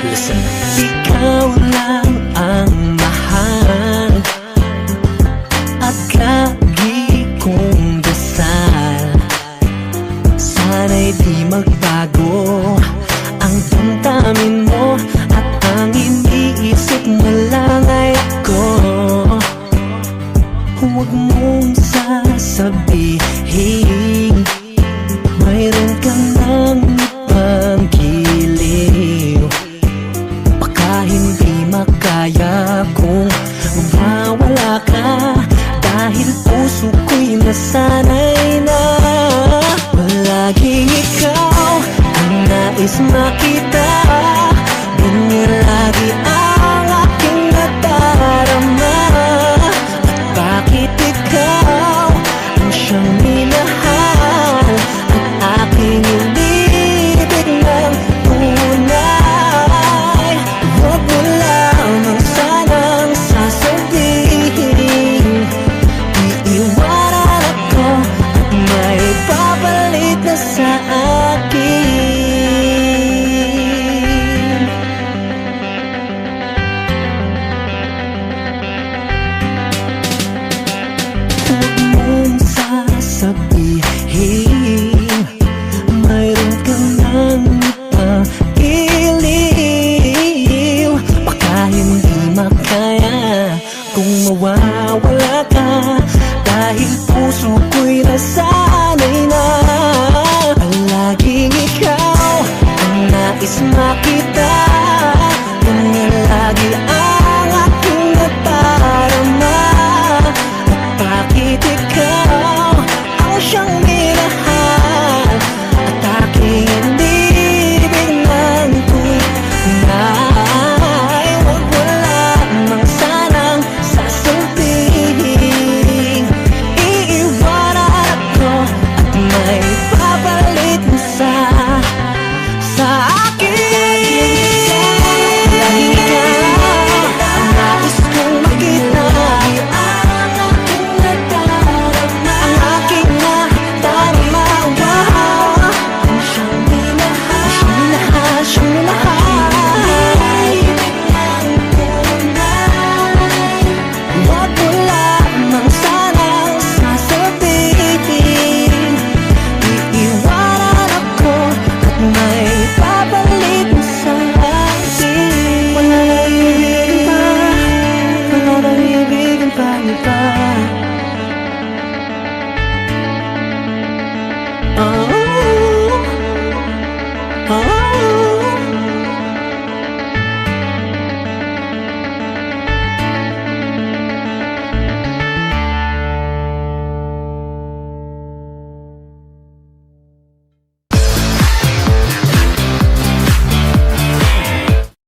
Listen. Ikaw lang ang mahal at lagi kong dasal. Sana'y di magbago ang damdamin mo at ang iniisip mo lang ay ako. Huwag mong sasabihin mayroon ka ng ibang giliw. Baka hindi makaya kung mawala ka, dahil puso ko'y nasanay na palaging ikaw ang nais makita. Ganyan lagi ang aking nadarama. At bakit ikaw ang siyang minahal at aking inibig ng tunay? Huwag mo lamang sanang sasabihin iiwanan ako at may papalit na sa akin. Huwag mong sasabihin mayroon ka ng ipagiliw. Baka hindi makaya kung mawawala ka, dahil puso ko'y nasanay na palaging ikaw ang nais makita.